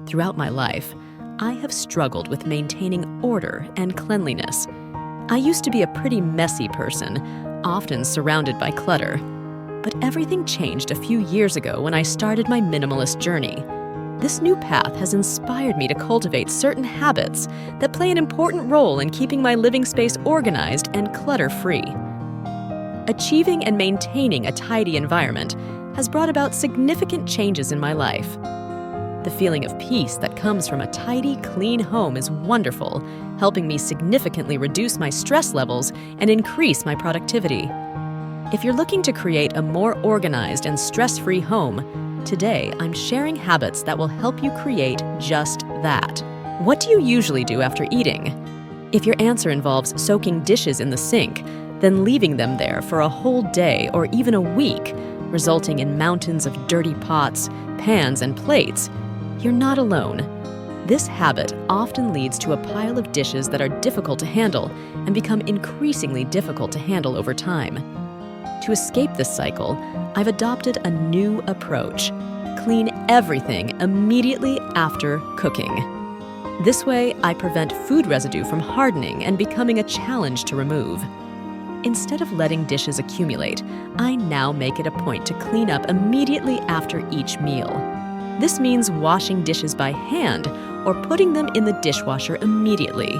Throughout my life, I have struggled with maintaining order and cleanliness. I used to be a pretty messy person, often surrounded by clutter. But everything changed a few years ago when I started my minimalist journey. This new path has inspired me to cultivate certain habits that play an important role in keeping my living space organized and clutter-free. Achieving and maintaining a tidy environment has brought about significant changes in my life. The feeling of peace that comes from a tidy, clean home is wonderful, helping me significantly reduce my stress levels and increase my productivity. If you're looking to create a more organized and stress-free home, today I'm sharing habits that will help you create just that. What do you usually do after eating? If your answer involves soaking dishes in the sink, then leaving them there for a whole day or even a week, resulting in mountains of dirty pots, pans, and plates, you're not alone. This habit often leads to a pile of dishes that are difficult to handle and become increasingly difficult to handle over time. To escape this cycle, I've adopted a new approach: clean everything immediately after cooking. This way, I prevent food residue from hardening and becoming a challenge to remove. Instead of letting dishes accumulate, I now make it a point to clean up immediately after each meal. This means washing dishes by hand or putting them in the dishwasher immediately.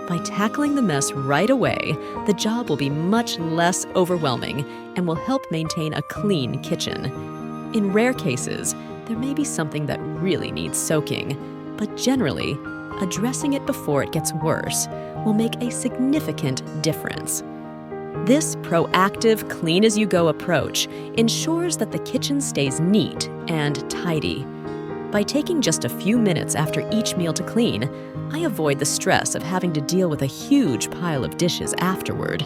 By tackling the mess right away, the job will be much less overwhelming and will help maintain a clean kitchen. In rare cases, there may be something that really needs soaking, but generally, addressing it before it gets worse will make a significant difference. This proactive, clean-as-you-go approach ensures that the kitchen stays neat and tidy. By taking just a few minutes after each meal to clean, I avoid the stress of having to deal with a huge pile of dishes afterward.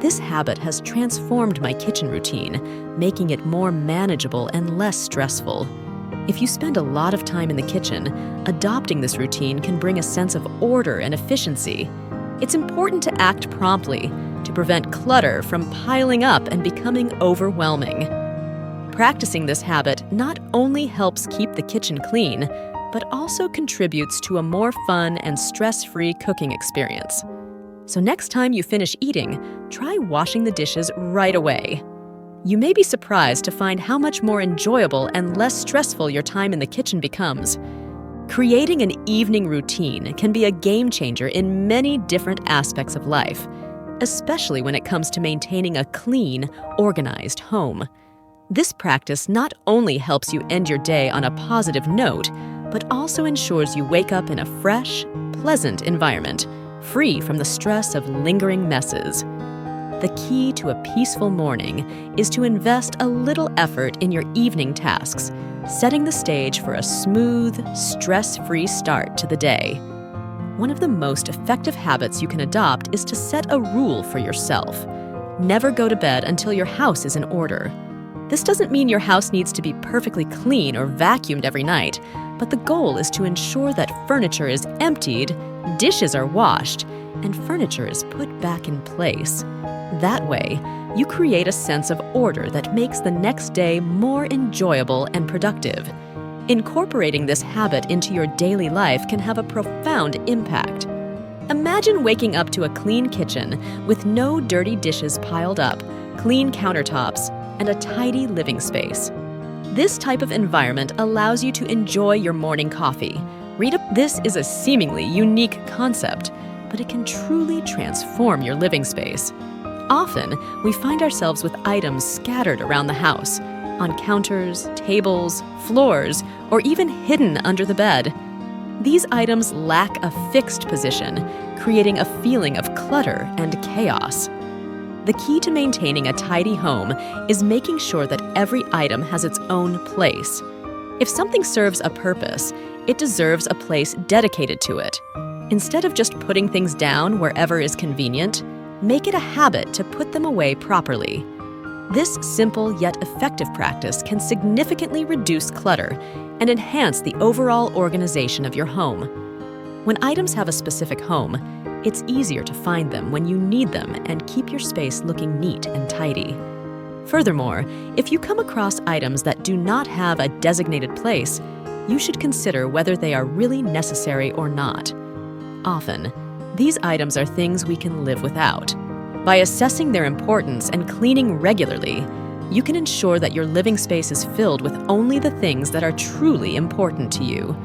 This habit has transformed my kitchen routine, making it more manageable and less stressful. If you spend a lot of time in the kitchen, adopting this routine can bring a sense of order and efficiency. It's important to act promptly to prevent clutter from piling up and becoming overwhelming. Practicing this habit not only helps keep the kitchen clean, but also contributes to a more fun and stress-free cooking experience. So next time you finish eating, try washing the dishes right away. You may be surprised to find how much more enjoyable and less stressful your time in the kitchen becomes. Creating an evening routine can be a game changer in many different aspects of life, especially when it comes to maintaining a clean, organized home. This practice not only helps you end your day on a positive note, but also ensures you wake up in a fresh, pleasant environment, free from the stress of lingering messes. The key to a peaceful morning is to invest a little effort in your evening tasks, setting the stage for a smooth, stress-free start to the day. One of the most effective habits you can adopt is to set a rule for yourself. Never go to bed until your house is in order. This doesn't mean your house needs to be perfectly clean or vacuumed every night, but the goal is to ensure that furniture is emptied, dishes are washed, and furniture is put back in place. That way, you create a sense of order that makes the next day more enjoyable and productive. Incorporating this habit into your daily life can have a profound impact. Imagine waking up to a clean kitchen with no dirty dishes piled up, clean countertops, and a tidy living space. This type of environment allows you to enjoy your morning coffee. This is a seemingly unique concept, but it can truly transform your living space. Often, we find ourselves with items scattered around the house, on counters, tables, floors, or even hidden under the bed. These items lack a fixed position, creating a feeling of clutter and chaos. The key to maintaining a tidy home is making sure that every item has its own place. If something serves a purpose, it deserves a place dedicated to it. Instead of just putting things down wherever is convenient, make it a habit to put them away properly. This simple yet effective practice can significantly reduce clutter and enhance the overall organization of your home. When items have a specific home, it's easier to find them when you need them and keep your space looking neat and tidy. Furthermore, if you come across items that do not have a designated place, you should consider whether they are really necessary or not. Often, these items are things we can live without. By assessing their importance and cleaning regularly, you can ensure that your living space is filled with only the things that are truly important to you.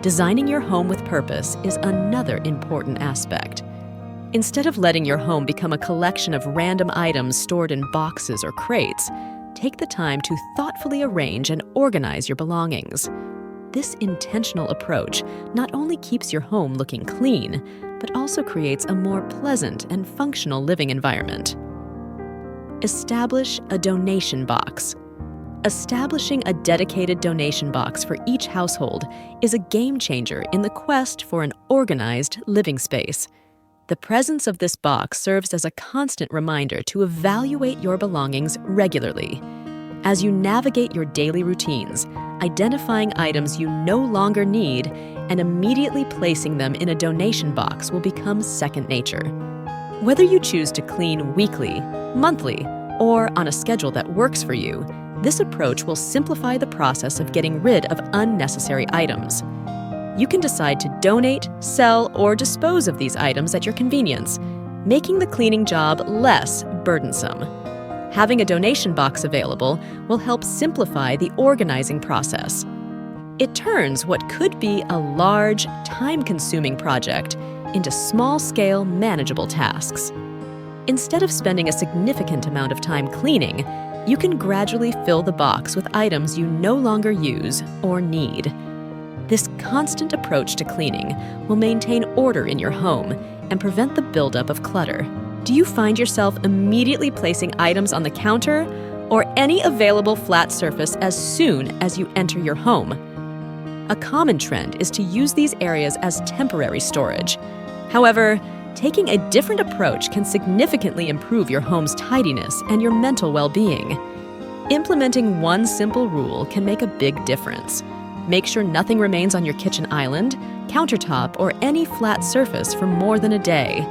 Designing your home with purpose is another important aspect. Instead of letting your home become a collection of random items stored in boxes or crates, take the time to thoughtfully arrange and organize your belongings. This intentional approach not only keeps your home looking clean, but also creates a more pleasant and functional living environment. Establish a donation box. Establishing a dedicated donation box for each household is a game changer in the quest for an organized living space. The presence of this box serves as a constant reminder to evaluate your belongings regularly. As you navigate your daily routines, identifying items you no longer need and immediately placing them in a donation box will become second nature. Whether you choose to clean weekly, monthly, or on a schedule that works for you, this approach will simplify the process of getting rid of unnecessary items. You can decide to donate, sell, or dispose of these items at your convenience, making the cleaning job less burdensome. Having a donation box available will help simplify the organizing process. It turns what could be a large, time-consuming project into small-scale, manageable tasks. Instead of spending a significant amount of time cleaning, you can gradually fill the box with items you no longer use or need. This constant approach to cleaning will maintain order in your home and prevent the buildup of clutter. Do you find yourself immediately placing items on the counter or any available flat surface as soon as you enter your home? A common trend is to use these areas as temporary storage. However, taking a different approach can significantly improve your home's tidiness and your mental well-being. Implementing one simple rule can make a big difference. Make sure nothing remains on your kitchen island, countertop, or any flat surface for more than a day.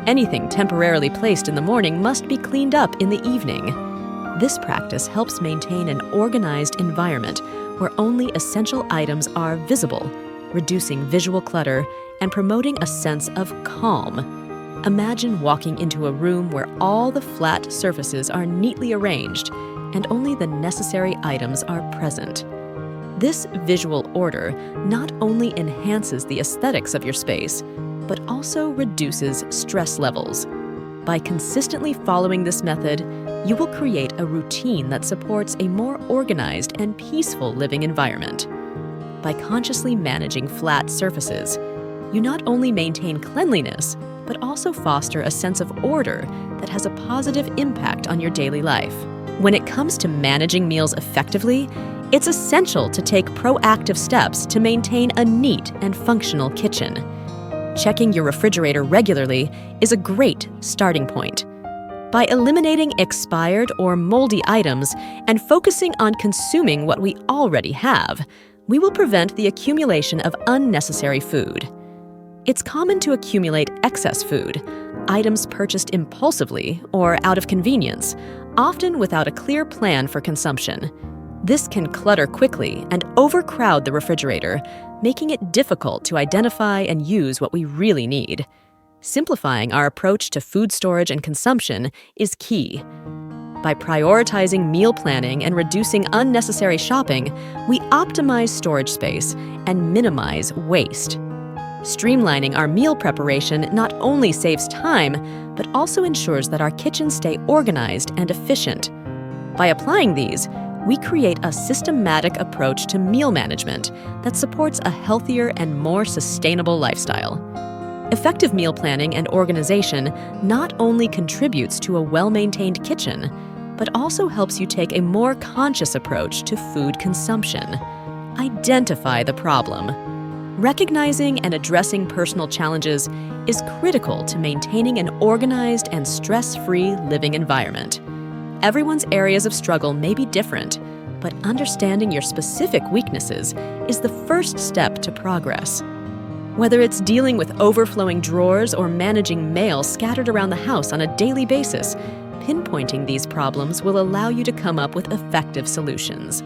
Anything temporarily placed in the morning must be cleaned up in the evening. This practice helps maintain an organized environment where only essential items are visible, reducing visual clutter and promoting a sense of calm. Imagine walking into a room where all the flat surfaces are neatly arranged and only the necessary items are present. This visual order not only enhances the aesthetics of your space, but also reduces stress levels. By consistently following this method, you will create a routine that supports a more organized and peaceful living environment. By consciously managing flat surfaces, you not only maintain cleanliness, but also foster a sense of order that has a positive impact on your daily life. When it comes to managing meals effectively, it's essential to take proactive steps to maintain a neat and functional kitchen. Checking your refrigerator regularly is a great starting point. By eliminating expired or moldy items and focusing on consuming what we already have, we will prevent the accumulation of unnecessary food. It's common to accumulate excess food, items purchased impulsively or out of convenience, often without a clear plan for consumption. This can clutter quickly and overcrowd the refrigerator, making it difficult to identify and use what we really need. Simplifying our approach to food storage and consumption is key. By prioritizing meal planning and reducing unnecessary shopping, we optimize storage space and minimize waste. Streamlining our meal preparation not only saves time, but also ensures that our kitchens stay organized and efficient. By applying these, we create a systematic approach to meal management that supports a healthier and more sustainable lifestyle. Effective meal planning and organization not only contributes to a well-maintained kitchen, but also helps you take a more conscious approach to food consumption. Identify the problem. Recognizing and addressing personal challenges is critical to maintaining an organized and stress-free living environment. Everyone's areas of struggle may be different, but understanding your specific weaknesses is the first step to progress. Whether it's dealing with overflowing drawers or managing mail scattered around the house on a daily basis, pinpointing these problems will allow you to come up with effective solutions.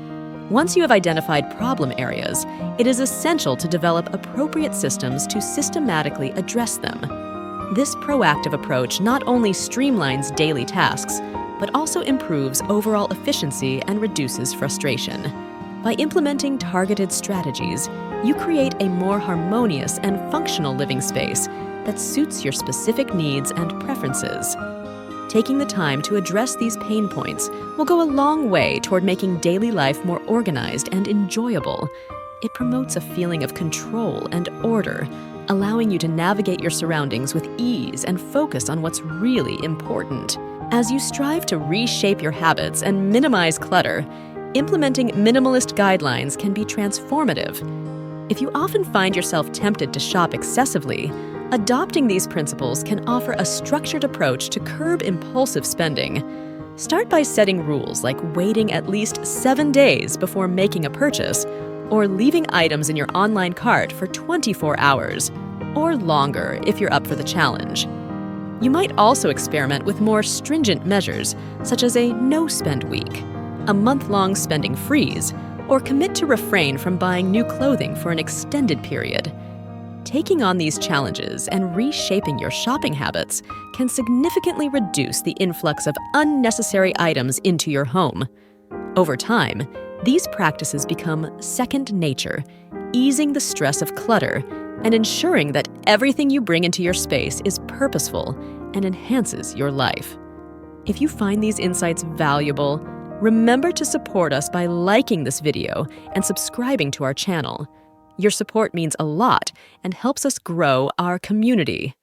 Once you have identified problem areas, it is essential to develop appropriate systems to systematically address them. This proactive approach not only streamlines daily tasks, but also improves overall efficiency and reduces frustration. By implementing targeted strategies, you create a more harmonious and functional living space that suits your specific needs and preferences. Taking the time to address these pain points will go a long way toward making daily life more organized and enjoyable. It promotes a feeling of control and order, allowing you to navigate your surroundings with ease and focus on what's really important. As you strive to reshape your habits and minimize clutter, implementing minimalist guidelines can be transformative. If you often find yourself tempted to shop excessively, adopting these principles can offer a structured approach to curb impulsive spending. Start by setting rules like waiting at least 7 days before making a purchase, or leaving items in your online cart for 24 hours, or longer if you're up for the challenge. You might also experiment with more stringent measures, such as a no-spend week, a month-long spending freeze, or commit to refrain from buying new clothing for an extended period. Taking on these challenges and reshaping your shopping habits can significantly reduce the influx of unnecessary items into your home. Over time, these practices become second nature, easing the stress of clutter and ensuring that everything you bring into your space is purposeful and enhances your life. If you find these insights valuable, remember to support us by liking this video and subscribing to our channel. Your support means a lot and helps us grow our community.